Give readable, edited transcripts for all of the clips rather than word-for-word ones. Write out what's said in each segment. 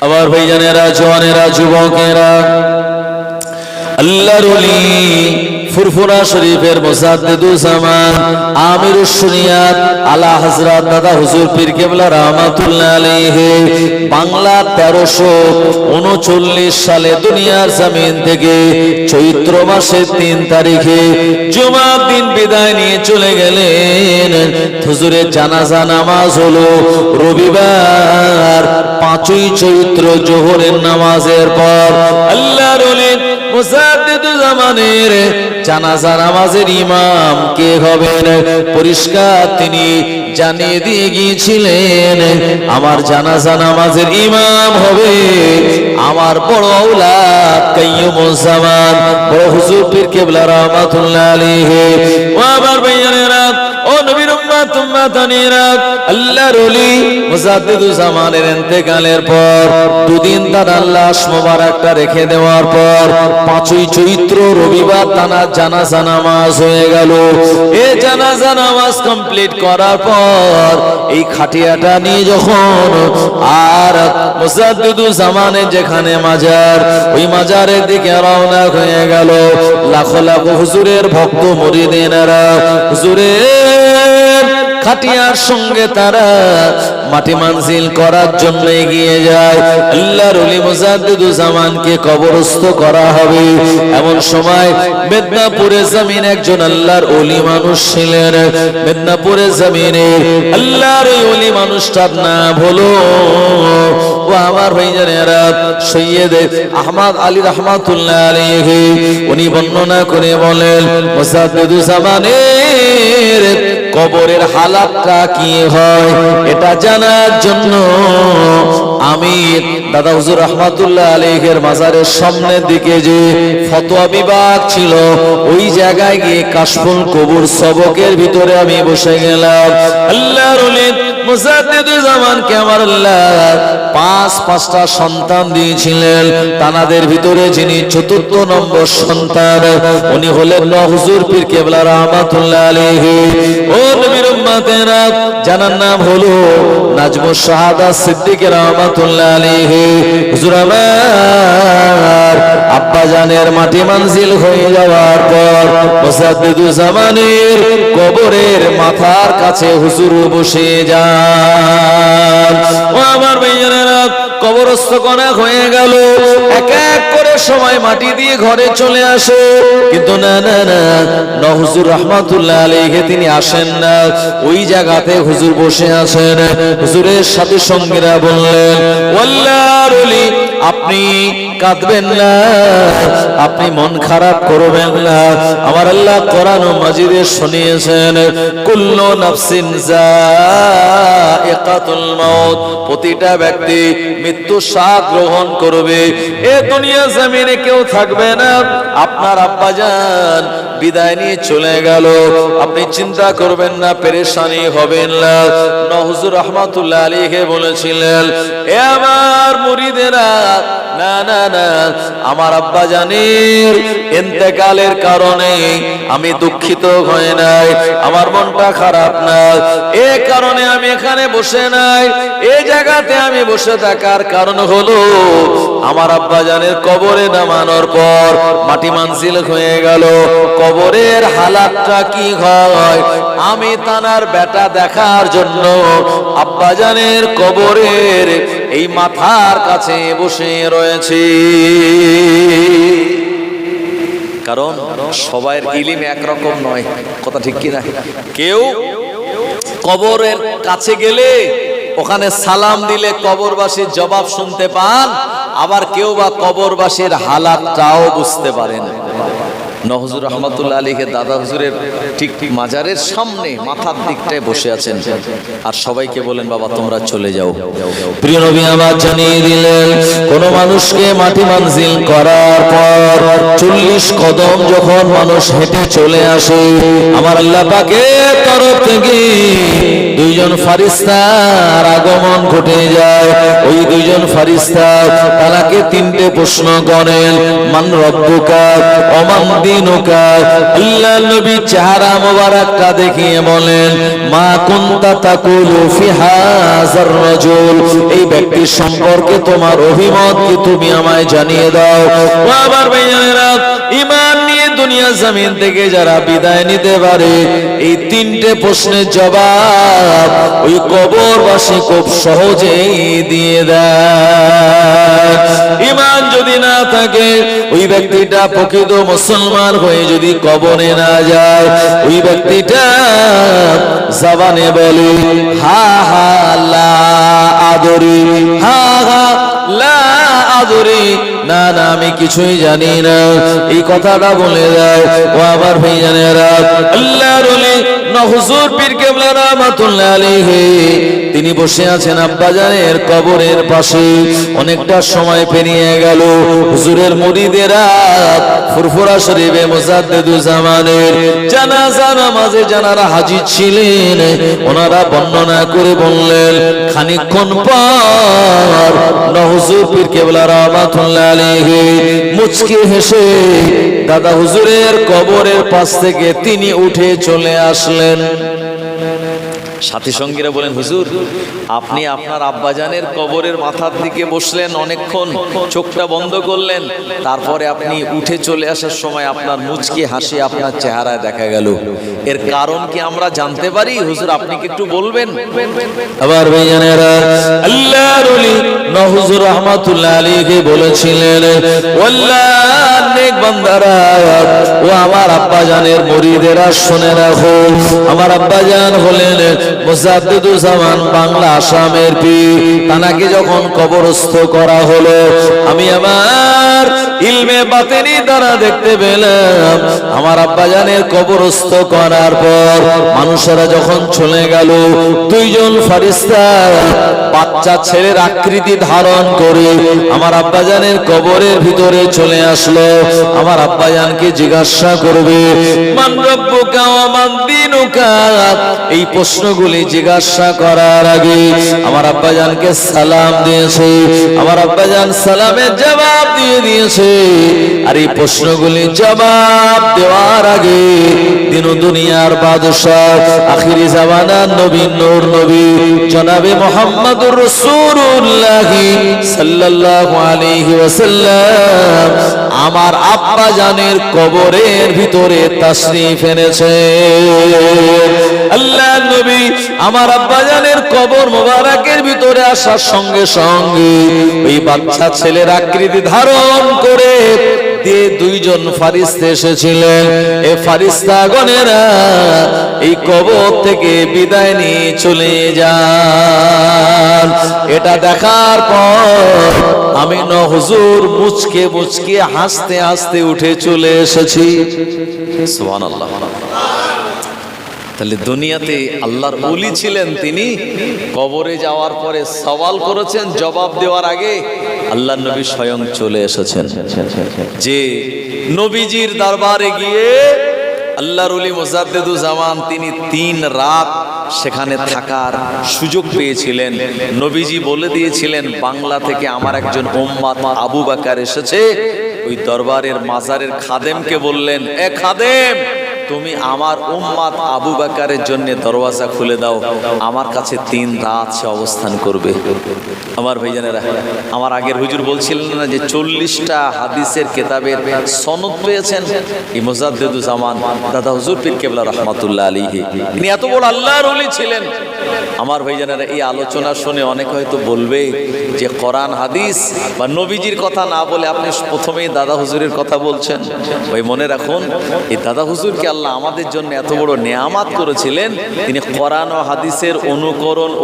আমার ভাইজানেরা, জওয়ানেরা, যুবকেরা, আল্লাহর ওলি ফুরফুরা শরীফের মুজাদ্দিদুজ্জামান আমিরুশ শরিয়াত আলা হযরত দাদা হুজুর পীর কেবলা রাহমাতুল্লাহ আলাইহি বাংলা 1339 সালে দুনিয়ার জমিন থেকে চৈত্র মাসের 3 তারিখে জুমার দিন বিদায় নিয়ে চলে গেলেন। হুজুরের জানাজা নামাজ হলো রবিবার 5ই চৈত্র জোহরের নামাজের পর। আল্লাহর ওলি মুজাদ্দিদুজ্জামানের জানাজা নামাজের ইমাম কে হবেন পরিষ্কার তিনি জানিয়ে দিয়ে গিয়েছিলেন। আমার জানাজা নামাজের ইমাম হবে আমার বড় আওলাদ কাইয়ুমুজ্জামান বড় হুজুর পীর কেবলা রাহমাতুল্লাহ আলাইহি। ও আমার ভাইয়েরা, ও নবীর উম্মত উম্মতানিরা, আল্লাহর ওলি মুজাদ্দিদুজ্জামানের ইন্তেকালের পর দুদিন তার লাশ মোবারকটা রেখে দেওয়ার পর 5ই চৈত্র রবিবার তানার জানাজা নামাজ হয়ে গেল। এই জানাজা নামাজ কমপ্লিট করার পর এই খাটিয়াটা নিয়ে যখন আর মুজাদ্দিদুজ্জামানের যেখানে মাজার, ওই মাজারের দিকে রওনা হয়ে গেল লাখো লাখো হুজুরের ভক্ত মুরিদিনেরা। হুজুরের খাটিয়ার সঙ্গে তারা মাটি মানজিল করার জন্য এগিয়ে যায়। আল্লাহর ওলি মুজাদ্দিদুজ্জামানকে কবরস্থ করা হবে। এমন সময় মেদিনীপুরের জমিন একজন আল্লাহর ওলি মানুষ ছিলেন। মেদিনীপুরের জমিনে আল্লাহর ওই ওলি মানুষটার নাম হলো, ও আমার ভাইজানেরা, সৈয়দ আহমদ আলী রাহমাতুল্লাহ আলাইহি। উনি বর্ণনা করে বলেন মুজাদ্দিদুজ্জামানের কবরের হালাতটা কি হয় এটা জানার জন্য আমি দাদা হুজুর রাহমাতুল্লাহ আলাইহির মাজারের সামনের দিকে যে ফতোয়া বিভাগ ছিল ওই জায়গায় গিয়ে কাশফুল কবর সবকের ভিতরে আমি বসে গেলাম। আল্লাহর ওলি মুজাদ্দিদুজ্জামানকে আমার আল্লাহ পাঁচটা সন্তান দিয়েছিলেন। তানাদের ভিতরে যিনি 4র্থ নম্বর সন্তান উনি হলেন হুজুর পীর কেবলা রাহমাতুল্লাহ আলাইহি। ও নবীর উম্মতেরা, জানার নাম হলো নাজমুশ শাহাদাত সিদ্দিক রাহমাতুল্লাহ আলাইহি। হুজুর আমার আব্বা জানের মাটি মানজিল হয়ে যাওয়ার পর মুজাদ্দিদুজ্জামানের কবরের মাথার কাছে হুজুর বসে যান। ও আমার ভাইয়েরা, কবরস্থ করা হয়ে গেল। এক এক করে সবাই মাটি দিয়ে ঘরে চলে আসে, কিন্তু না না না না হুজুর রাহমাতুল্লাহ আলাইহি তিনি আসেন না। ওই জায়গাতে হুজুর বসে আছেন। হুজুরের সাথে সঙ্গীরা বললেন, আল্লাহর ওলি আপনি কাঁদবেন না, আপনি মন খারাপ করবেন না। আমার আল্লাহ কোরআন মাজিদে শুনিয়েছেন কুল্লু নাফসিন যায়িকাতুল মাউত, প্রতিটা ব্যক্তি মৃত্যু স্বাদ গ্রহণ করবে। এ দুনিয়া জমিনে কেউ থাকবে না। আপনার আব্বাজান বিদায় নিয়ে চলে গেল, আপনি চিন্তা করবেন না, পেরেশানি হবেন না। হুজুর রাহমাতুল্লাহ আলাইহি বলেছিলেন, এ আমার মুরিদেরা, না না না আমার আব্বাজানের ইন্তেকালের কারণে আমি দুঃখিত হই নাই, আমার মনটা খারাপ না। এ কারণে আমি এখানে বসে নাই। এই জায়গাতে আমি বসে থাকার কারণ হলো আমার আব্বাজানের কবরে নামানোর পর মাটি মানজিল হয়ে গেল। কবরের হালাতটা কি হয় আমি তানার বেটা দেখার জন্য আব্বাজানের কবরের এই মাথার কাছে বসে রয়েছে। কারণ সবার ইলম একরকম নয়, কথা ঠিক কিনা? কেউ কবরের কাছে গেলে ওখানে সালাম দিলে কবরবাসীর জবাব শুনতে পান, আবার কেউ বা কবরবাসীর হালাতটাও বুঝতে পারেন। হুজুর রাহমাতুল্লাহ আলাইহি দাদা হুজুরের ঠিক মাজারের সামনে মাথার দিকটায় বসে আছেন, আর সবাইকে বলেন বাবা তোমরা চলে যাও। প্রিয় নবী আবার জানিয়ে দিলেন, কোন মানুষকে মাটি মানজিল করার পর 40 কদম যখন মানুষ হেঁটে চলে আসে, আমার আল্লাহ পাকের তরফ থেকে 2জন ফারিস্তার আগমন ঘটে যায়। ওই 2জন ফারিস্তা তাকে 3টে প্রশ্ন করেন, মান রব্বুকা ওয়া মান দিনুকা, আল্লাহ নবী চেহারা মোবারকটা দেখিয়ে বলেন, মা কুনতা তাকুলু ফি হাযার রাজুল, এই ব্যক্তির সম্পর্কে তোমার অভিমত কি তুমি আমায় জানিয়ে দাও। ও আমার ভাইয়েরা, ঈমান নিয়ে দুনিয়া জমিন থেকে যারা বিদায় নিতে পারে, এই তিনটে প্রশ্নের জবাব ওই কবরবাসী খুব সহজেই দিয়ে দেয়। ঈমান যদি না থাকে, ওই ব্যক্তিটা প্রকৃত মুসলমান হয়ে যদি কবরে না যায়, ওই ব্যক্তিটা জবানে বলে হা হা লা আদরি, হা হা লা আদরি, না না আমি কিছুই জানি না, এই কথাটা বলে দেয়। ও আবার ভাইজানেরা, আল্লাহর ওলি হুজুর পীর কেবলা রাহমাতুল্লাহ আলাইহি তিনি বসে আছেন আব্বাজানের কবরের পাশে। অনেকটা সময় পেরিয়ে গেল, হুজুরের মুরিদেরা ফুরফুরা শরীফে মুজাদ্দিদুজ্জামানের জানাজা নামাজে যারা হাজির ছিলেন, ওনারা বর্ণনা করে বললেন, খানিকক্ষণ পর হুজুর পীর কেবলা রাহমাতুল্লাহ আলাইহি মুচকি হেসে দাদা হুজুরের কবরের পাশ থেকে তিনি উঠে চলে আসলেন। সাথী সঙ্গীরা বলেন, হুজুর আপনি আপনার আব্বাজানের কবরের মাথার দিকে বসলেন, অনেকক্ষণ চোখটা বন্ধ করলেন, তারপরে আপনি উঠে চলে আসার সময় আপনার মুচকি হাসি আপনার চেহারায় দেখা গেল, এর কারণ কি আমরা জানতে পারি? হুজুর আপনি কি একটু বলবেন? আবার ভাইজানেরা, আল্লাহর ওলি হুজুর রাহমাতুল্লাহ আলাইহি বলেছিলেন, ওয়াল্লাহ নেক বান্দারা, ও আমার আব্বাজানের মুরিদেরা শুনে রাখো, আমার আব্বাজান হলেন মুজাদ্দিদুজ্জামান বাংলা আসামের পীর। তানাকে যখন কবরস্থ করা হলো, আমি আমার ইলমে বাতিনি দ্বারা দেখতে পেলাম, আমার আব্বাজানের কবরস্থ করার পর মানুষেরা যখন চলে গেল, দুইজন ফেরেশতা বাচ্চা ছেলের আকৃতি ধারণ করে আমার আব্বাজানের কবরের ভিতরে চলে আসলো। আমার আব্বাজানকে জিজ্ঞাসা করবে, মান রব্বুকা ওয়া মান দীনুকা, এই প্রশ্নগুলি জিজ্ঞাসা করার আগে আমার আব্বাজানকে সালাম দিয়েছে, আমার আব্বাজান সালামের জবাব দিয়ে দিয়েছে। আর এই প্রশ্নগুলি জবাব দেওয়ার আগে দিন দুনিয়ার বাদশাহ আখিরি জামানার নবী নূর নবী জনাবে মুহাম্মদুর রাসূলুল্লাহ সাল্লাল্লাহু আলাইহি ওয়াসাল্লাম আমার আব্বাজানের কবরের ভিতরে তাশরীফ এনেছে। আল্লাহ নবী আমার আব্বাজানের কবর মোবারকের ভিতরে আসার সঙ্গে সঙ্গে ওই বাচ্চা ছেলের আকৃতি ধারণ করে দিয়ে দুইজন ফেরেশতা এসেছিলেন। এই ফেরেশতাগণেরা এই কবর থেকে বিদায় নিয়ে চলে যান। এটা দেখার পর আমি হুজুর মুচকে মুচকে হাসতে হাসতে উঠে চলে এসেছি। সুবহানাল্লাহ। তাহলে দুনিয়াতে আল্লাহর ওলি ছিলেন, তিনি কবরে যাওয়ার পরে সওয়াল করেছেন, জবাব দেওয়ার আগে আল্লাহর নবী স্বয়ং চলে এসেছেন। যে নবীজির দরবারে গিয়ে আল্লাহর ওলি মুজাদ্দিদুজ্জামান তিনি 3 রাত সেখানে থাকার সুযোগ পেয়েছিলেন। নবীজি বলে দিয়েছিলেন, বাংলা থেকে আমার একজন উম্মত আবু বকর এসেছে। ওই দরবারের মাজারের খাদেমকে বললেন, এ খাদেম, তুমি আমার উম্মত আবু বকরের জন্য দরওয়াজা খুলে দাও, আমার কাছে 3 রাত সে অবস্থান করবে। আমার ভাইজানেরা, আমার আগের হুজুর বলছিলেন না যে 40টা হাদিসের কিতাবের সনদ পেয়েছেন এই মুজাদ্দিদুজ্জামান দাদা হুজুর পীর কেবলা রাহমাতুল্লাহ আলাইহি। তিনি এত বড় আল্লাহর ওলি ছিলেন। আমার ভাইজানেরা, এই আলোচনা শুনে অনেক হয়তো বলবে যে কোরআন হাদিস বা নবীজির কথা না বলে আপনি প্রথমেই দাদা হুজুরের কথা বলছেন। ভাই মনে রাখুন, এই দাদা হুজুরকে আল্লাহ আমাদের জন্য এত বড় নেয়ামত করেছিলেন, তিনি কোরআন ও হাদিসের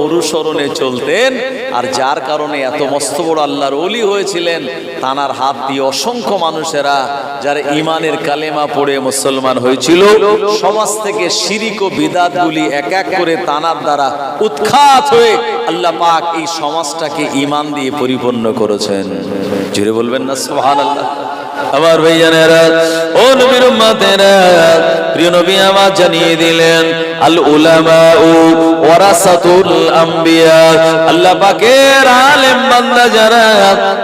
অনুসরণে চলতেন, আর যার কারণে এত মস্ত বড় আল্লাহর ওলি হয়েছিলেন। তানার হাত দিয়ে অসংখ্য মানুষেরা যারা ঈমানের কালেমা পড়ে মুসলমান হয়েছিল, সমাজ থেকে শিরিক ও বিদআতগুলি এক এক করে তানার দ্বারা উৎখাত হয়ে আল্লাহ পাক এই সমাজটাকে ঈমান দিয়ে পরিপূর্ণ করেছেন। জোরে বলবেন না সুবহানাল্লাহ। আমার ভাইজানেরা, ও নবীর উম্মতেরা, প্রিয় নবী আমার জানিয়ে দিলেন আল উলামাউ ওয়ারাসাতুল আম্বিয়া, আল্লাহ পাকের আলেম বান্দা যারা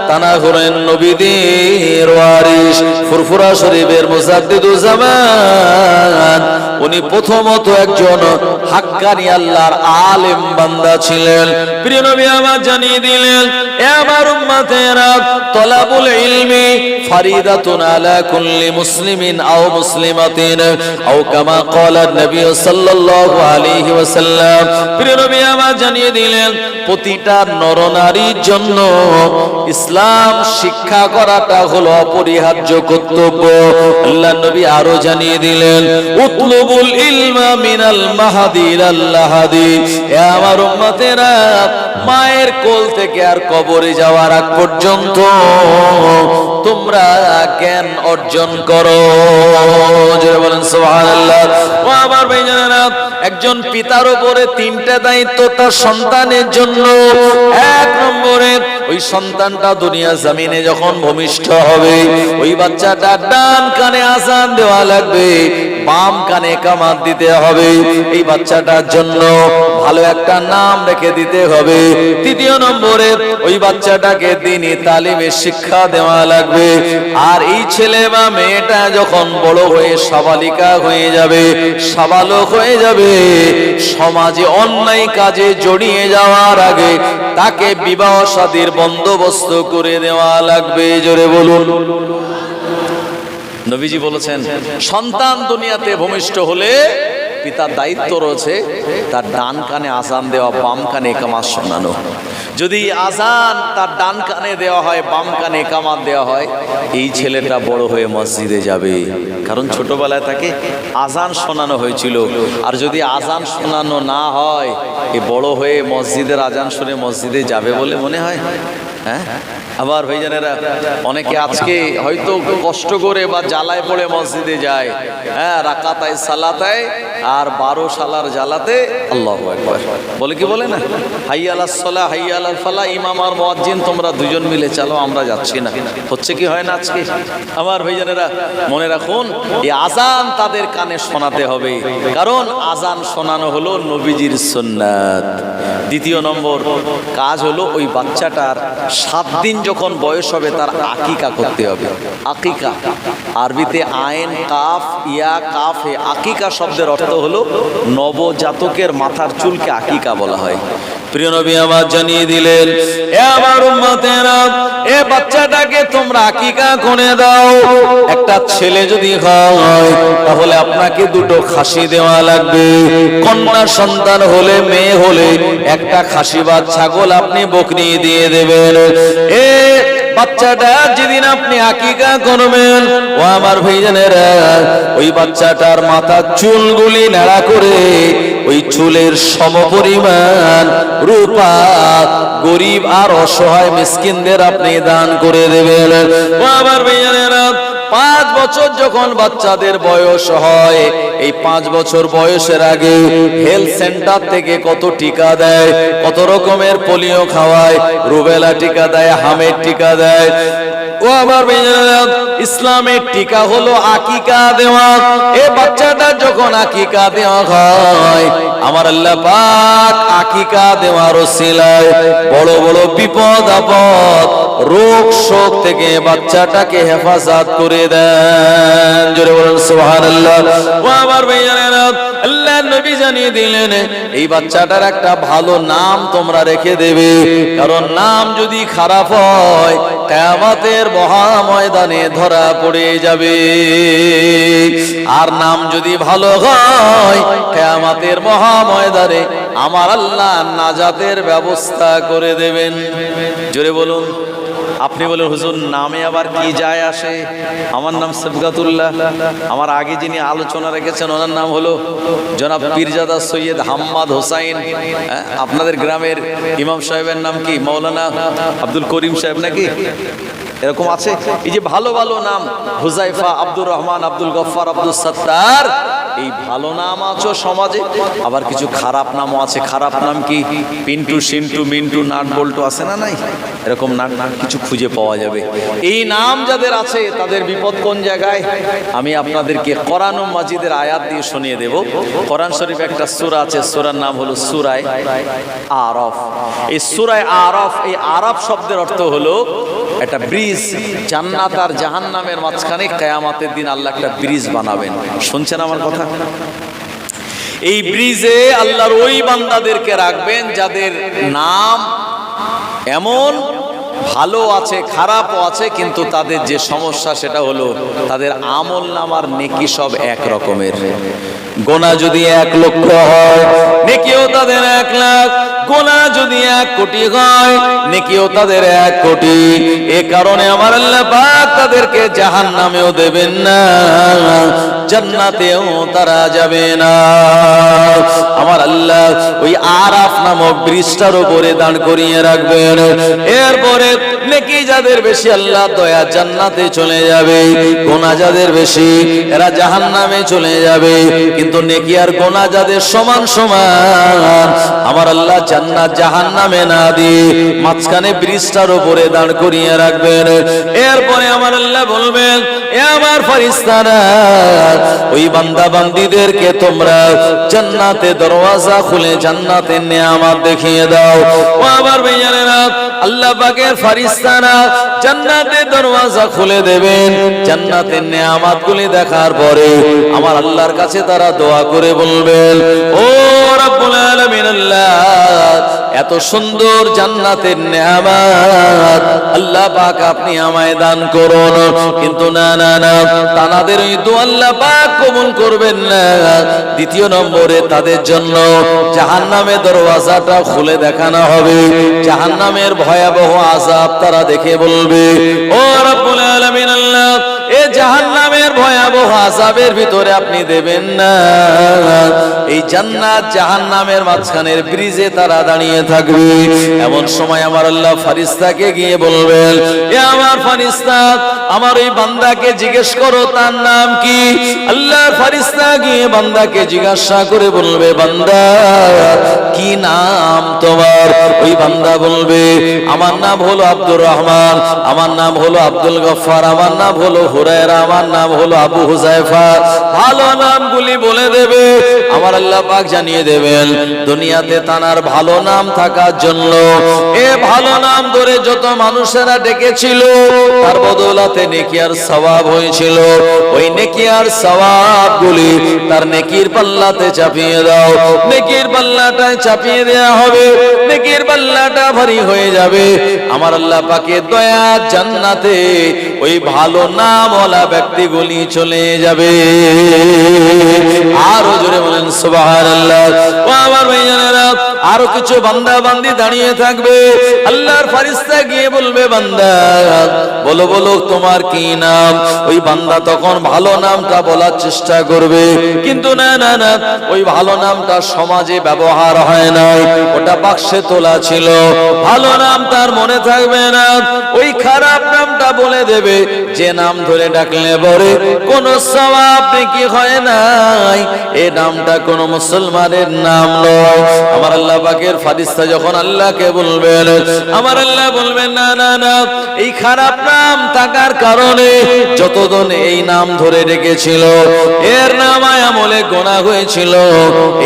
তারা হলেন নবীদের ওয়ারিস। ফুরফুরা শরীফের মুজাদ্দিদুজ জামান উনি প্রথমত একজন হাক্কানি আল্লাহর আলেম বান্দা ছিলেন। প্রিয় নবী আমার জানিয়ে দিলেন, এ আমার উম্মতেরা, তলাবুল ইলমি ফারিদাতুন আলা কুল্লি মুসলিমিন আও মুসলিমাতিন আও কামা ক্বালা নবী সাল্লাল্লাহু আলাইহি ওয়াসাল্লাম। প্রিয় নবী আমার জানিয়ে দিলেন, প্রতিটা নরনারীর জন্য ইসলাম শিক্ষা করাটা হলো অপরিহার্য কর্তব্য। আল্লাহ নবী আরো জানিয়ে দিলেন, উতলুবুল ইলমা মিনাল মাহদি ইলাল লাহাদি। এ আমার উম্মতেরা, মায়ের কোল থেকে আর কবরে যাওয়ার আগ পর্যন্ত তোমরা জ্ঞান অর্জন করো। জোরে বলেন সুবহানাল্লাহ। ও আমার ভাইজানেরা, একজন পিতার উপরে তিনটা দায়িত্ব তার সন্তানের জন্য। এক নম্বরে, ওই সন্তানটা দুনিয়া জমিনে যখন ভূমিষ্ঠ হবে, ওই বাচ্চাটা ডান কানে আযান দেওয়া লাগবে, বাম কানে কামাত দিতে হবে। এই বাচ্চাটার জন্য ভালো একটা নাম রেখে দিতে হবে। তৃতীয় নম্বরে, ওই বাচ্চাটাকে দ্বীনি তালিমের শিক্ষা দেওয়া লাগবে। আর এই ছেলে বা মেয়েটা যখন বড় হয়ে সাবালিকা হয়ে যাবে, সাবালক হয়ে যাবে, সমাজে অন্যায় কাজে জড়িয়ে যাওয়ার আগে তাকে বিবাহ শাদীর বন্দোবস্ত করে দেওয়া লাগবে। জোরে বলুন। নবীজি বলেছেন, সন্তান দুনিয়াতে ভূমিষ্ঠ হলে পিতার দায়িত্ব রয়েছে তার ডান কানে আযান দেওয়া, বাম কানে ইকামাত শোনানো। যদি আযান তার ডান কানে দেওয়া হয়, বাম কানে ইকামাত দেওয়া হয়, এই ছেলেটা বড় হয়ে মসজিদে যাবে, কারণ ছোটবেলায় তাকে আযান শোনানো হয়েছিল। আর যদি আযান শোনানো না হয়, এ বড় হয়ে মসজিদের আযান শুনে মসজিদে যাবে বলে মনে হয়? হ্যাঁ। আবার ভাইজানেরা, অনেকে আজকে হয়তো কষ্ট করে বা জ্বালায় পড়ে মসজিদে যায়, হ্যাঁ, রাকাতায় সালাতায় আর 12 সালার জ্বালাতে আল্লাহু আকবার বলে, কি বলে না, হাইয়া আলাস সালাহ হাইয়া আলাল ফালাহ, ইমাম আর মুয়াজ্জিন তোমরা দুজন মিলে চলো, আমরা যাচ্ছি না। হচ্ছে কি হয় না আজকে? আমার ভাইজানেরা, মনে রাখুন, এই আযান তাদের কানে শোনাতে হবে, কারণ আযান শোনানো হলো নবীজির সুন্নাত। দ্বিতীয় নম্বর কাজ হলো, ওই বাচ্চাটার 7 দিন যখন বয়স হবে তার আকিকা করতে হবে। আকিকা আরবিতে আইন কাফ ইয়া কাফে, আকিকা শব্দের অর্থ হলো নবজাতকের মাথার চুলকে আকিকা বলা হয়। প্রিয় নবী আমার জানিয়ে দিলেন, এ আমার উম্মতেরা, এ বাচ্চাটাকে তোমরা আকিকা করে দাও। একটা ছেলে যদি হয় তাহলে আপনাকে 2টো খাসি দেওয়া লাগবে। কন্যা সন্তান হলে, মেয়ে হলে একটা খাসি বা ছাগল আপনি বকরি দিয়ে দেবেন। এ বাচ্চাটা যেদিন আপনি আকিকা করবেন, ও আমার ভাইজানেরা, ওই বাচ্চাটার মাথার চুলগুলি নাড়া করে ওই চুলের সমপরিমাণ রূপা গরিব আর অসহায় মিসকিনদের আপনি দান করে দেবেন। ও আমার ভাইজানেরা, 5 বছর যখন বাচ্চাদের বয়স হয়, এই 5 বছর বয়সের আগে হেলথ সেন্টার থেকে কত টিকা দেয়, কত রকমের পোলিও খাওয়ায়, রুবেলা টিকা দেয়, হামের টিকা দেয়। ও আমার ভাইজানেরা, ইসলামের টিকা হলো আকিকা দেওয়া। এই বাচ্চাটা যখন আকিকা দেওয়া হয়, আমার আল্লাহ পাক আকিকা দেওয়ার ওসিলায় বড় বড় বিপদ আপদ, রোগ শোক থেকে বাচ্চাটাকে হেফাজত করে দেন। জোরে বলুন সুবহানাল্লাহ। ও আমার ভাইজানেরা, আল্লাহ নবী জানিয়ে দিলেন, এই বাচ্চাটার একটা ভালো নাম তোমরা রেখে দেবে, কারণ নাম যদি খারাপ হয় কিয়ামতের মহা ময়দানে ধরা পড়ে যাবে। আর নাম যদি ভালো হয়, কিয়ামতের মহা ময়দানে আমার আল্লাহ নাজাতের ব্যবস্থা করে দেবেন। জোরে বলুন। আপনি বলেন, হুজুর নামে আবার কি যায় আসে? আমার নাম সিবগাতুল্লাহ। আমার আগে যিনি আলোচনা রেখেছেন ওনার নাম হলো জনাব পীরজাদা সৈয়দ হাম্মাদ হোসাইন। আপনাদের গ্রামের ইমাম সাহেবের নাম কি? মৌলানা আব্দুল করিম সাহেব নাকি? এরকম আছে। এই যে ভালো ভালো নাম, হুজাইফা, আব্দুর রহমান, আব্দুল গফফার, আব্দুল সত্তার, এই ভালো নাম আছে সমাজে। আবার কিছু খারাপ নামও আছে। খারাপ নাম কি? পিন্টু, সিন্টু, মিন্টু, নাট বল্টু আছে না নাই? এরকম নাম কিছু খুঁজে পাওয়া যাবে। এই নাম যাদের আছে তাদের বিপদ কোন জায়গায়? আমি আপনাদেরকে কোরআন ও মাজিদের আয়াত দিয়ে শুনিয়ে দেব। কোরআন শরীফে একটা সূরা আছে, সূরার নাম হলো সূরা আরাফ। এই সূরা আরাফ, এই আরাফ শব্দের অর্থ হলো একটা ব্রিজ। জান্নাত আর জাহান্নামের মাঝখানে কিয়ামতের দিন আল্লাহ একটা ব্রিজ বানাবেন। শুনছেন আমার কথা? এই ব্রিজে আল্লাহর ওই বান্দাদেরকে রাখবেন যাদের নাম এমন ভালো আছে, খারাপও আছে, কিন্তু তাদের যে সমস্যা সেটা হলো তাদের আমল নামার নেকি সব এক রকমের। গোনা যদি 1 লক্ষ হয়, নেকিও তাদের 1 লাখ। গোনা যদি 1 কোটি হয়, নেকিও তাদের 1 কোটি। এ কারণে আমার আল্লাহ পাক তাদেরকে জাহান্নামেও দেবেন না, জান্নাতেও তারা যাবে না। আমার আল্লাহ ওই আরাফ নামক ব্রিজটার উপরে দাঁড় করিয়ে রাখবেন। এরপরে নেকি যাদের বেশি আল্লাহ দয়া জান্নাতে চলে যাবে, গোনা যাদের বেশি এরা জাহান্নামে চলে যাবে। কিন্তু নেকি আর গোনা যাদের সমান সমান, আমার আল্লাহ জান্নাত জাহান্নামে না দিয়ে মাঝখানে ব্রিজটার উপরে দাঁড় করিয়ে রাখবেন। এরপরে আমার আল্লাহ বলবেন, এ আমার ফেরেশতারা, ওই বান্দা বান্দীদেরকে তোমরা জান্নাতে দরওয়াজা খুলে জান্নাতের নিয়ামত দেখিয়ে দাও। ও আমার ভাইয়েরা, আল্লাহ পাকের ফেরেশতারা জান্নাতের দরওয়াজা খুলে দেবেন। জান্নাতের নিয়ামতগুলি দেখার পরে আমার আল্লাহর কাছে তারা দোয়া করে বলবেন, ও রব্বুল আলামিন, আল্লাহ এত সুন্দর জান্নাতের নিয়ামত আল্লাহ পাক আপনি আমায় দান করুন। কিন্তু না না না, তাদের ওই দোয়া আল্লাহ পাক কবুল করবেন না। দ্বিতীয় নম্বরে তাদের জন্য জাহান্নামের দরওয়াজাটা খুলে দেখানো হবে। জাহান্নামের ভয়াবহ আযাব তারা দেখে বলবে, ও রব্বুল আলামিন, আল্লাহ এই জাহান্নামের ভয়াবহ আযাবের ভিতরে আপনি দেবেন না। এই জান্নাত জাহান্নামের মাঝখানের ব্রিজে তারা দাঁড়িয়ে থাকবে। এমন সময় আমার আল্লাহ ফেরেশতাকে গিয়ে বলবেন, এ আমার ফেরেশতা, আমার ওই বান্দাকে জিজ্ঞেস করো তার নাম কি। আল্লাহর ফেরেশতা গিয়ে বান্দাকে জিজ্ঞাসা করে বলবে, বান্দা কি নাম তোমার? ওই বান্দা বলবে, আমার নাম হলো আব্দুর রহমান, আমার নাম হলো আব্দুল গফফার, আমার নাম হলো হুরায়রা, আমার নাম হলো আবু হুজাইফা। ভালো নামগুলি বলে দেবে। আমার আল্লাহ পাক জানিয়ে দেবেন, দুনিয়াতে তার ভালো নাম থাকার জন্য এ ভালো নাম ধরে যত মানুষেরা ডেকেছিল তার বদৌলতে নেকি আর সওয়াব হয়েছিল। ওই নেকি আর সওয়াবগুলি তার নেকির পাল্লাতে চাপিয়ে দাও। নেকির পাল্লাটা চাপিয়ে দেয়া হবে, নেকির পাল্লাটা ভারী হয়ে যাবে। আমার আল্লাহ পাকের দয়া জান্নাতে ওই ভালো নামওয়ালা ব্যক্তিগুলি চলে যাবে। আরো জোরে বলেন সুবহানাল্লাহ। ও আমার ভাইয়েরা, আরো কিছু বান্দা বান্দি দাঁড়িয়ে থাকবে। আল্লাহর ফেরেশতা গিয়ে বলবে, বান্দা বলো বলো তোমার কি নাম? ওই বান্দা তখন ভালো নামটা বলার চেষ্টা করবে, কিন্তু না না না, ওই ভালো নামটা সমাজে ব্যবহার হয় না, ওটা বাক্সে তোলা ছিল। ভালো নাম তার মনে থাকবে না, ওই খারাপ নামটা বলে দেবে। যে নাম ধরে ডাকলে পরে কোনো সওয়াব নেকি হয় নাই, এই নামটা কোনো মুসলমানের নাম নয়। আমার আল্লাহ পাকের ফেরেশতা যখন আল্লাহকে বলবেন, আমার আল্লাহ বলবেন, না না না, এই খারাপ নাম থাকার কারণে যতজন এই নাম ধরে ডেকেছিল এর নামায় আমলে গোনা হয়েছিল,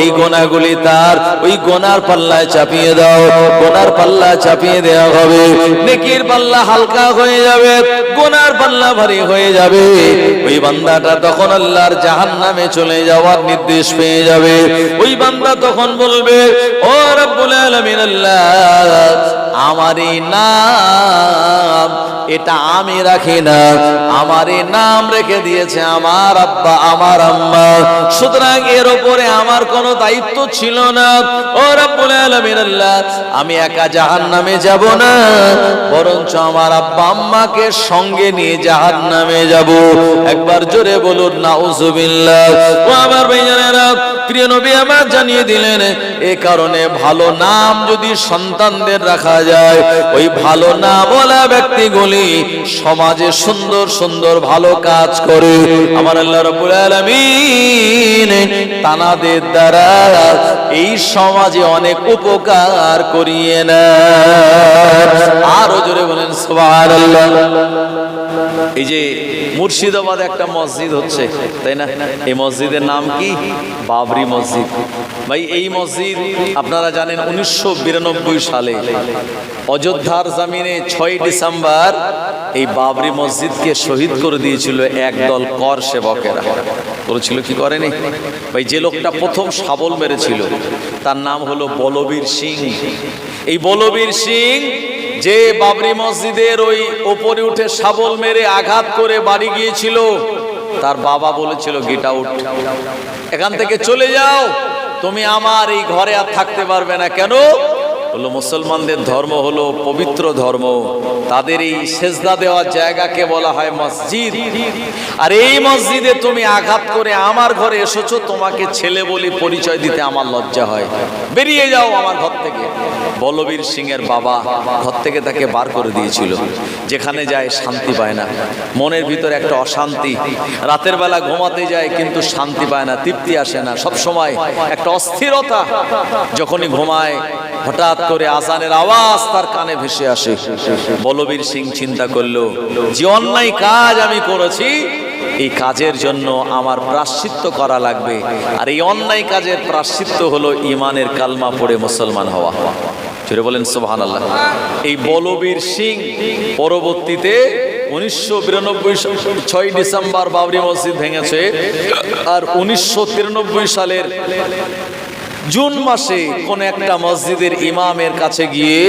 এই গোনাগুলি তার ওই গোনার পাল্লায় চাপিয়ে দাও। গোনার পাল্লা চাপিয়ে দেওয়া হবে, নেকির পাল্লা হালকা হয়ে যাবে, গোনার পাল্লা ভারী হয়ে যাবে। ওই বান্দাটা তখন আল্লাহর জাহান্নামে চলে যাওয়ার নির্দেশ পেয়ে যাবে। ওই বান্দা তখন বলবে, ও রব্বুল আলামিন, আল্লাহ আমার এই নাম এটা আমি রাখি না, আমার এই নাম রেখে দিয়েছে আমার আব্বা আমার আম্মা, সুতরাং এর উপরে আমার কোনো দায়িত্ব ছিল না। ও রব্বুল আলামিন, আল্লাহ আমি একা জাহান্নামে যাব না, বরঞ্চ আমার আব্বা আম্মাকে সঙ্গে নিয়ে জাহান্নামে যাব। একবার জোরে বলুন নাউজুবিল্লাহ। ও আমার ভাইয়েরা, প্রিয় নবী আমার জানিয়ে দিলেন, এই কারণে ভালো নাম যদি সন্তানদের রাখা যায়, ওই ভালো নাম বলা ব্যক্তিগুলি সমাজে সুন্দর সুন্দর ভালো কাজ করে। আমার আল্লাহ রাব্বুল আলামিন তানাদের দ্বারা এই সমাজে অনেক উপকার করিয়ে নেয়। আরো জোরে বলেন সুবহানাল্লাহ। এই যে মুর্শিদাবাদে একটা মসজিদ হচ্ছে, তাই না? এই মসজিদের নাম কি? বাবরি মসজিদ। ভাই এই মসজিদ আপনারা জানেন 1992 সালে অযোধ্যার জমিনে 6 ডিসেম্বর এই বাবরি মসজিদকে শহীদ করে দিয়েছিল একদল কর সেবকেরা। করেছিল কি করেনি? ভাই যে লোকটা প্রথম শাবল মেরেছিল তার নাম হলো বলবীর সিং। এই বলবীর সিং যে বাবরি মসজিদের ওই উপরে উঠে শাবল মেরে আঘাত করে বাড়ি গিয়েছিল, তার বাবা বলেছিল গেট আউট, এখান থেকে চলে যাও, তুমি আমার এই ঘরে আর থাকতে পারবে না। কেন? বললো মুসলমানদের ধর্ম হলো পবিত্র ধর্ম, তাদের এই সেজদা দেওয়ার জায়গাকে বলা হয় মসজিদ, আর এই মসজিদে তুমি আঘাত করে আমার ঘরে এসেছো, তোমাকে ছেলে বলি পরিচয় দিতে আমার লজ্জা হয়, বেরিয়ে যাও আমার ঘর থেকে। বলবীর সিং এর বাবা ঘর থেকে তাকে বার করে দিয়েছিল। যেখানে যায় শান্তি পায় না, মনের ভিতরে একটা অশান্তি, রাতের বেলা ঘুমাতে যায় কিন্তু শান্তি পায় না, তৃপ্তি আসে না, সব সময় একটা অস্থিরতা। যখনই ঘুমায় হঠাৎ করে আজানের আওয়াজ তার কানে ভেসে আসে। বলবীর সিং চিন্তা করলো যে অন্যায় কাজ আমি করেছি, এই কাজের জন্য আমার প্রায়শ্চিত্ত করা লাগবে, আর এই অন্যায় কাজের প্রায়শ্চিত্ত হলো ঈমানের কালমা পড়ে মুসলমান হওয়া। জোরে বলেন সুবহানাল্লাহ। এই বলবীর সিং পরবর্তীতে 1992 6 ডিসেম্বর বাবরি মসজিদ ভেঙেছে, আর 1993 সালের জুন মাসে কোন একটা মসজিদের ইমামের কাছে গিয়ে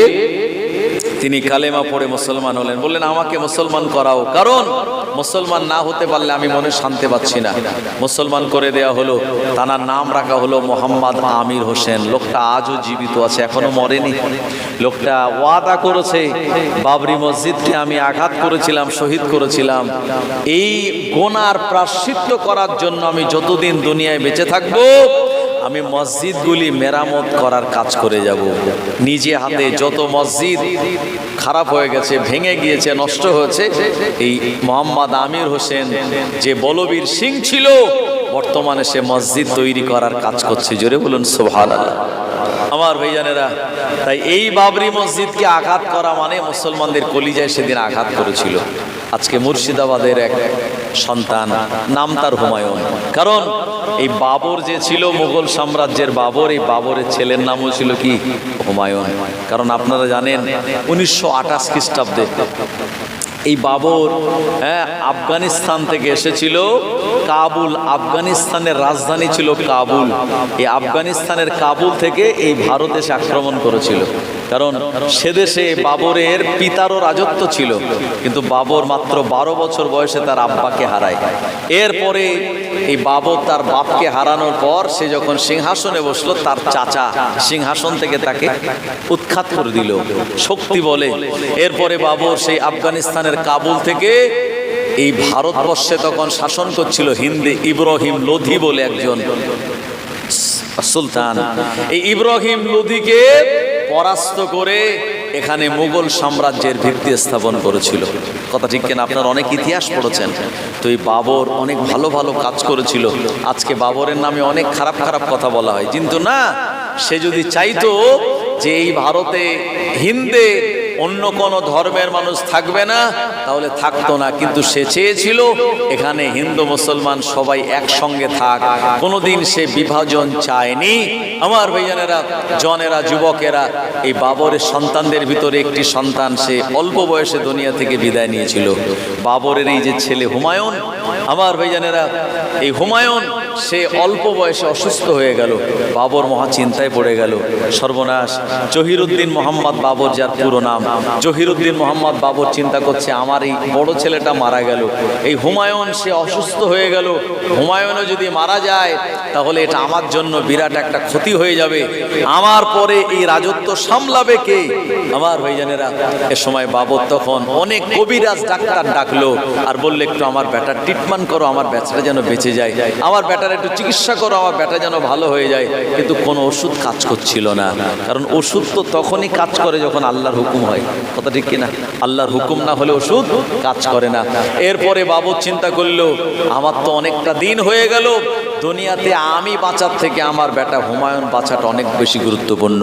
তিনি কালেমা পড়ে মুসলমান হলেন। বললেন আমাকে মুসলমান করাও, কারণ মুসলমান না হতে পারলে আমি মনে শান্তি পাচ্ছি না। মুসলমান করে দেয়া হলো, তার নাম রাখা হলো মোহাম্মদ আমির হোসেন। লোকটা আজও জীবিত আছে, এখনো মরেনি। লোকটা ওয়াদা করেছে বাবরি মসজিদকে আমি আঘাত করেছিলাম, শহীদ করেছিলাম, এই গুনার প্রায়শ্চিত্ত করার জন্য আমি যতদিন দুনিয়ায় বেঁচে থাকবো আমি মসজিদগুলি মেরামত করার কাজ করে যাব। নিজে হাতে যত মসজিদ খারাপ হয়ে গেছে, ভেঙে গিয়েছে, নষ্ট হয়েছে, এই মোহাম্মদ আমির হোসেন যে বলবীর সিং ছিল, বর্তমানে সে মসজিদ তৈরি করার কাজ করছে। জোরে বলুন সুবহানাল্লাহ। আমার ভাইজানেরা, তাই এই বাবরি মসজিদকে আঘাত করা মানে মুসলমানদের কলিজায় সেদিন আঘাত করেছিল। আজকে মুর্শিদাবাদের এক সন্তান, নাম তার হুমায়ুন। কারণ এই বাবর যে ছিল মুঘল সাম্রাজ্যের বাবর, এই বাবরের ছেলের নামও ছিল কি? হুমায়ুন। কারণ আপনারা জানেন 1928 খ্রিস্টাব্দে এই বাবর আফগানিস্তান থেকে এসেছিল কাবুল। আফগানিস্তানের রাজধানী ছিল কাবুল। এই আফগানিস্তানের কাবুল থেকে এই ভারত এসে আক্রমণ করেছিল। কারণ সে দেশে বাবরের পিতারও রাজত্ব ছিল, কিন্তু বাবর মাত্র 12 বছর বয়সে তার আব্বাকে হারায়। এরপরে এই বাবর তার বাপকে হারানোর পর সে যখন সিংহাসনে বসলো, তার চাচা সিংহাসন থেকে তাকে উৎখাত করে দিল শক্তি বলে। এরপরে বাবর সেই আফগানিস্তানের কাবুল থেকে এই ভারতবর্ষে তখন শাসন করছিল হিন্দে ইব্রাহিম লোধি বলে একজন সুলতান। এই ইব্রাহিম লোধিকে পরাস্ত করে এখানে মুঘল সাম্রাজ্যের ভিত্তি স্থাপন করেছিল। কথা ঠিক কিনা? আপনারা অনেক ইতিহাস পড়েছেন। তো এই বাবর অনেক ভালো ভালো কাজ করেছিল। আজকে বাবরের নামে অনেক খারাপ খারাপ কথা বলা হয়, কিন্তু না, সে যদি চাইতো যে এই ভারতে হিন্দে অন্য কোনো ধর্মের মানুষ থাকবে না, তাহলে থাকতো না। কিন্তু সে চেয়েছিল এখানে হিন্দু মুসলমান সবাই একসঙ্গে থাক, কোনোদিন সে বিভাজন চায়নি। আমার ভাইজানেরা, জনেরা, যুবকেরা, এই বাবরের সন্তানদের ভিতরে একটি সন্তান সে অল্প বয়সে দুনিয়া থেকে বিদায় নিয়েছিল। বাবরের এই যে ছেলে হুমায়ুন, আমার ভাইজানেরা, এই হুমায়ুন সে অল্প বয়সে অসুস্থ হয়ে গেল। বাবর মহা চিন্তায় পড়ে গেল, সর্বনাশ। জহিরুদ্দিন মোহাম্মদ বাবর যার পুরো নাম, জহিরুদ্দিন মোহাম্মদ বাবর চিন্তা করছে, আমার এই বড় ছেলেটা মারা গেল, এই হুমায়ুন সে অসুস্থ হয়ে গেল, হুমায়ুনও যদি মারা যায় তাহলে এটা আমার জন্য বিরাট একটা ক্ষতি হয়ে যাবে, আমার পরে এই রাজত্ব সামলাবে কে? আমার ভাইজানেরা, এ সময় বাবর তখন অনেক কবিরাজ ডাক্তার ডাকলো আর বললে, একটু আমার বেটার ট্রিটমেন্ট করো, আমার বেচাটা যেন বেঁচে যায়, আমার বেটার একটু চিকিৎসা করো, আমার বেটা যেন ভালো হয়ে যায়। কিন্তু কোনো ওষুধ কাজ করছিল না, কারণ ওষুধ তো তখনই কাজ করে যখন আল্লাহর হুকুম হয়, কথা ঠিক কিনা? আল্লাহর হুকুম না হলে ওষুধ কাজ করে না। এরপরে বাবর চিন্তা করলো, আমার তো অনেকটা দিন হয়ে গেল দুনিয়াতে, আমি বাঁচার থেকে আমার বেটা হুমায়ুন বাঁচাটা অনেক বেশি গুরুত্বপূর্ণ।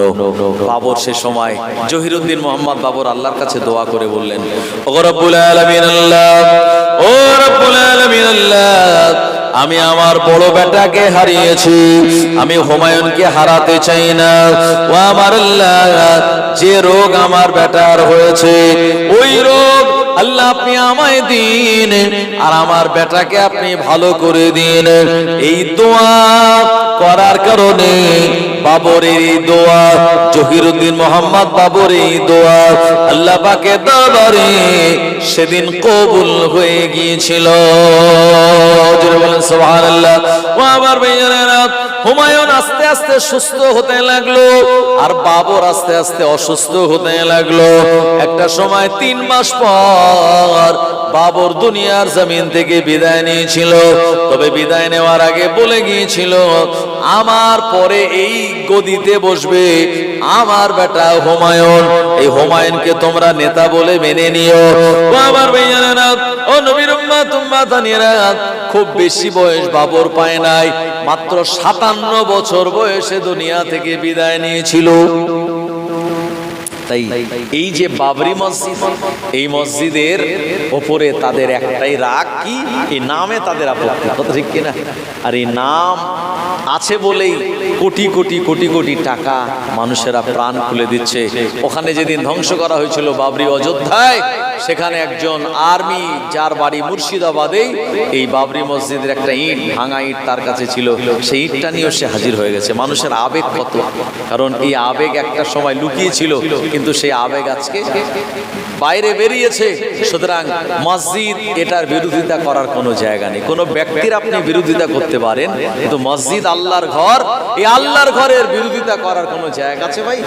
বাবর সে সময় জহিরুদ্দিন মোহাম্মদ বাবর আল্লাহর কাছে দোয়া করে বললেন, ও রব্বুল আলামিন আল্লাহ, ও রব্বুল আলামিন আল্লাহ, আমি আমার বড় বেটাকে হারিয়েছি, আমি হুমায়ুনকে হারাতে চাই না। ও আমার আল্লাহ, যে রোগ আমার বেটার হয়েছে ওই রোগ আল্লাহ আপনি আমায় দিন, আর আমার বেটাকে আপনি ভালো করে দিন। এই দোয়া করার কারণে বাবরের এই দোয়া, জহিরুদ্দিন মোহাম্মদ বাবরের এই দোয়া আল্লাহ পাকের দরবারে সেদিন কবুল হয়ে গিয়েছিল। সুবহানাল্লাহ। ও আমার ভাইজানেরা, হুমায়ুন আস্তে আস্তে সুস্থ হতে লাগলো আর বাবর আস্তে আস্তে অসুস্থ হতে লাগলো। একটা সময় 3 মাস পর বাবর দুনিয়ার জমিন থেকে বিদায় নিয়েছিল। তবে বিদায় নেওয়ার আগে বলে গিয়েছিল, আমার পরে এই গদিতে বসবে আমার বেটা হুমায়ুন, এই হুমায়ুনকে তোমরা নেতা বলে মেনে নিও। ও আমার ভাইজানেরা, ও নবীর উম্মত উম্মাতানিরা, খুব বেশি বয়স বাবর পায় নাই, মাত্র 57 বছর বয়সে দুনিয়া থেকে বিদায় নিয়েছিল। তাই এই যে বাবরি মসজিদ, এই মসজিদের ওপরে তাদের একটাই রাগ, কি এই নামে তাদের আপত্তি, কথা ঠিক কিনা? আর এই নাম আছে বলেই কোটি কোটি কোটি কোটি টাকা মানুষেরা প্রাণ খুলে দিচ্ছে। ওখানে যেদিন ধ্বংস করা হয়েছিল বাবরি অযোধ্যায়, সেখানে একজন আর্মি যার বাড়ি মুর্শিদাবাদে, এই বাবরি মসজিদের একটা ইট, ভাঙা ইট তার কাছে ছিল, সেই ইটটা নিয়েও সে হাজির হয়ে গেছে। মানুষের আবেগ কত, কারণ এই আবেগ একটা সময় লুকিয়েছিল, কিন্তু সেই আবেগ আজকে বাইরে বেরিয়েছে। সুতরাং মসজিদ, এটার বিরোধিতা করার কোনো জায়গা নেই। কোনো ব্যক্তির আপনি বিরোধিতা করতে পারেন, কিন্তু মসজিদ আল্লাহর ঘর, এই আল্লাহর ঘরের বিরোধিতা করার কোনো জায়গা আছে ভাই?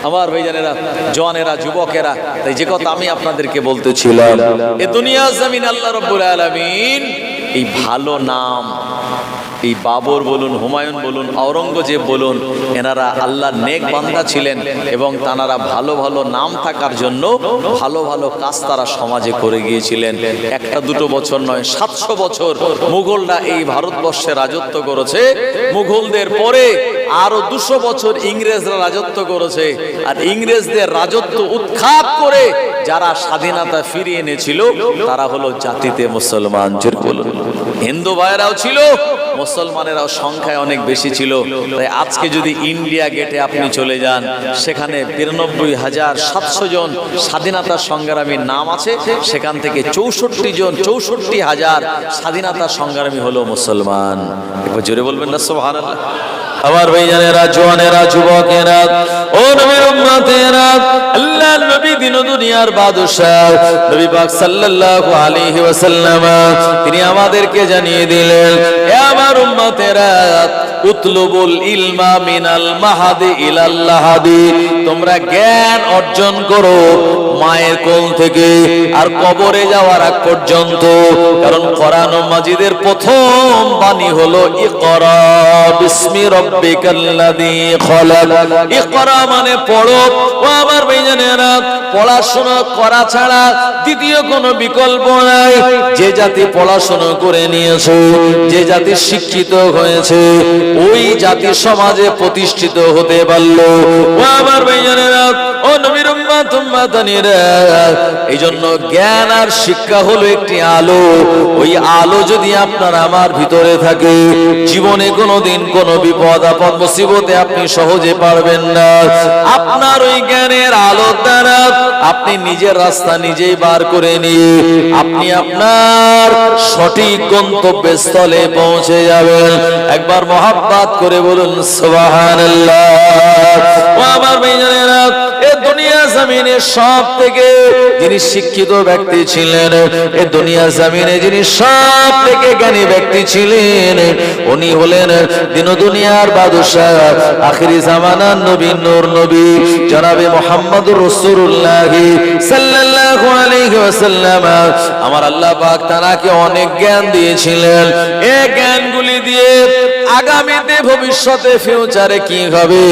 আমার ভাইজানেরা, জওয়ানেরা, যুবকেরা, তাই যে কথা আমি আপনাদেরকে বলতেছিলাম, এ দুনিয়া জমিন আল্লাহ রাব্বুল আলামিন এই ভালো নাম, এই বাবর বলুন, হুমায়ুন বলুন, আওরঙ্গজেব বলুন, এনারা আল্লাহর নেক বান্দা ছিলেন এবং তারা ভালো ভালো নাম থাকার জন্য ভালো ভালো কাজ তারা সমাজে করে গিয়েছিলেন। একটা দুটো বছর নয়, 700 বছর মুঘলরা এই ভারতবর্ষে রাজত্ব করেছে। মুঘলদের পরে আরো 200 বছর ইংরেজরা রাজত্ব করেছে। আর ইংরেজদের রাজত্ব উৎখাত করে যারা স্বাধীনতা ফিরিয়ে এনেছিল তারা হলো জাতিতে মুসলমান। জোর বলুন। হিন্দু ভাইরাও ছিল, মুসলমানেরাও সংখ্যায় অনেক বেশি ছিল। তাই আজকে যদি ইন্ডিয়া গেটে আপনি চলে যান, সেখানে 92,700 জন স্বাধীনতা সংগ্রামীর নাম আছে। সেখান থেকে 64,000 স্বাধীনতা সংগ্রামী হলো মুসলমান। একবার জোরে বলবেন না সুবহানাল্লাহ। আমার ভাইজানেরা, জওয়ানেরা, যুবকেরা, ও নবীর উম্মতেরা, আল্লাহর নবী দিন দুনিয়ার বাদশা নবী পাক সাল্লাল্লাহু আলাইহি ওয়াসাল্লাম তিনি আমাদেরকে জানিয়ে দিলেন, হে আমার উম্মতেরা, উতলুবুল ইলমা মিনাল মাহাদি ইলাল লাহাদি, তোমরা জ্ঞান অর্জন করো মায়ের কোল থেকে আর কবরে যাওয়ার আগ পর্যন্ত। কারণ কোরআন মাজিদের প্রথম বাণী হলো ইকরা বিসমি রাব্বিকাল্লাযী খলাক। ইকরা মানে পড়ো। ও আমার ভাইজানেরা, পড়াশোনা করা ছাড়া দ্বিতীয় কোনো বিকল্প নাই। যে জাতি পড়াশোনা করে নিয়েছে, যে জাতি শিক্ষিত হয়েছে, ওই জাতি সমাজে প্রতিষ্ঠিত হতে পারলো। ও আমার ভাইজানেরা, ও নবীর উম্মত উম্মাতানিরা, এই জন্য জ্ঞান আর শিক্ষা হলো একটি আলো। ওই আলো যদি আপনার আমার ভিতরে থাকে, জীবনে কোনোদিন কোনো বিপদ আপদ মুসিবতে আপনি সহজে পারবেন না। আপনার ওই জ্ঞানের আলোর দ্বারা আপনি নিজের রাস্তা নিজেই বার করে নিয়ে আপনি আপনার সঠিক গন্তব্যস্থলে পৌঁছে যাবেন। একবার মহাব্বত করে বলুন সুবহানাল্লাহ। ও আমার ভাইজানেরা, এ দুনিয়া দুনিয়া জমিনে সব থেকে যিনি শিক্ষিত ব্যক্তি ছিলেন, এই দুনিয়া জমিনে যিনি সব থেকে জ্ঞানী ব্যক্তি ছিলেন, উনি হলেন দিন দুনিয়ার বাদশাহ, আখিরি জামানার নবী, নূর নবী জনাবে মুহাম্মদুর রাসূলুল্লাহ সাল্লাল্লাহু আলাইহি ওয়াসাল্লাম। আমার আল্লাহ পাক তাকে অনেক জ্ঞান দিয়েছিলেন। এই জ্ঞানগুলি দিয়ে আগামীতে ভবিষ্যতে ফিউচারে কি হবে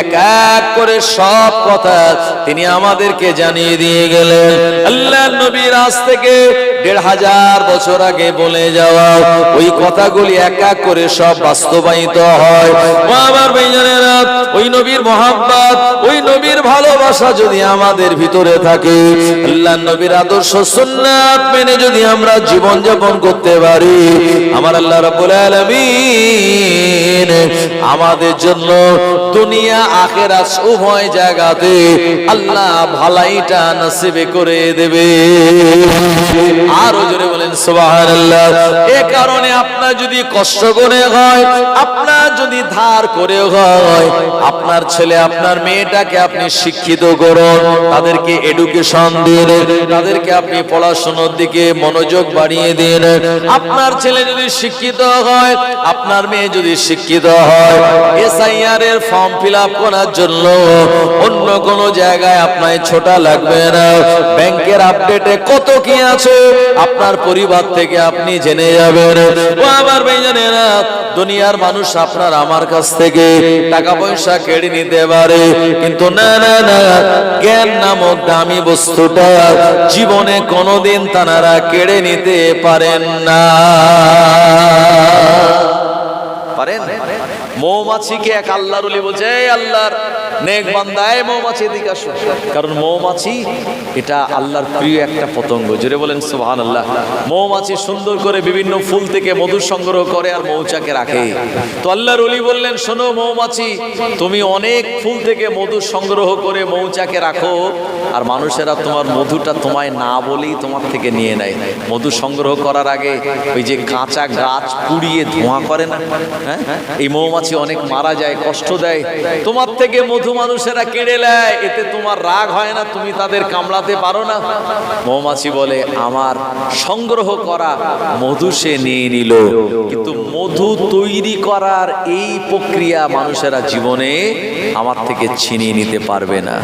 এক এক করে সব কথা তিনি আমাদেরকে জানিয়ে দিয়ে গেলেন। আল্লাহ নবীর আজ থেকে ১৫০০ বছর আগে বলে যাওয়া ওই কথাগুলি এক এক করে সব বাস্তবায়িত হয়। ও আমার ভাইজানেরা, ওই নবীর মহব্বত, ওই নবীর ভালোবাসা যদি আমাদের ভিতরে থাকে, আল্লাহ নবীর আদর্শ সুন্নাত মেনে যদি আমরা জীবন যাপন করতে পারি, আমার আল্লাহ রাব্বুল আলামিন আমাদের জন্য দুনিয়া আখিরাত উভয় জায়গাতে আল্লাহ ভালাইটা নসিবে করে দেবে। আরো জোরে বলেন সুবহানাল্লাহ। এই কারণে আপনার যদি কষ্ট করে হয়, আপনার যদি ধার করে হয়, আপনার ছেলে আপনার মেয়েটাকে আপনি শিক্ষিত করুন, তাদেরকে এডুকেশন দিন, তাদেরকে আপনি পড়াশোনার দিকে মনোযোগ বাড়িয়ে দিন। আপনার ছেলে যদি শিক্ষিত হয়, আপনার মেয়ে যদি শিক্ষিত হয়, এসআইআর এর ফর্ম ফিলআপ করার জন্য অন্য কোন জায়গায় আপনার ছোটা লাগবে না। ব্যাংকের আপডেটে কত কি আছে আপনার পরিবার থেকে আপনি জেনে যাবেন। ও আমার ভাইজানেরা, দুনিয়ার মানুষ আপনার আমার কাছ থেকে টাকা পয়সা কেড়ে নিতে পারে, কিন্তু না না না, জ্ঞান নামক দামি বস্তুটা জীবনে কোনোদিন তারা কেড়ে নিতে পারেন না। পারেন? মৌমাছিকে এক আল্লাহর ওলি বলছে, এই আল্লাহর নেক বান্দা, এই মৌমাছি এদিকে আসো। কারণ মৌমাছি এটা আল্লাহর প্রিয় একটা পতঙ্গ। জোরে বলেন সুবহানাল্লাহ। মৌমাছি সুন্দর করে বিভিন্ন ফুল থেকে মধু সংগ্রহ করে আর মৌচাকে রাখে। তো আল্লাহর ওলি বললেন, শোনো মৌমাছি, তুমি অনেক ফুল থেকে মধু সংগ্রহ করে মৌচাকে রাখো, আর মানুষেরা তোমার মধুটা তোমায় না বলেই তোমার থেকে নিয়ে নেয়। মধু সংগ্রহ করার আগে ওই যে কাঁচা গাছ পুড়িয়ে ধোঁয়া করে না, হ্যাঁ, এই মৌমাছি অনেক মারা যায়, কষ্ট দেয়। তোমার থেকে মধু মানুষেরা কেড়ে নেয়, এতে তোমার রাগ হয় না? তুমি তাদের কামড়াতে পারো না? মৌমাছি বলে, আমার সংগ্রহ করা মধু সে নিয়ে নিল, কিন্তু মধু তৈরি করার এই প্রক্রিয়া মানুষেরা জীবনে আমার থেকে ছিনিয়ে নিতে পারবে না।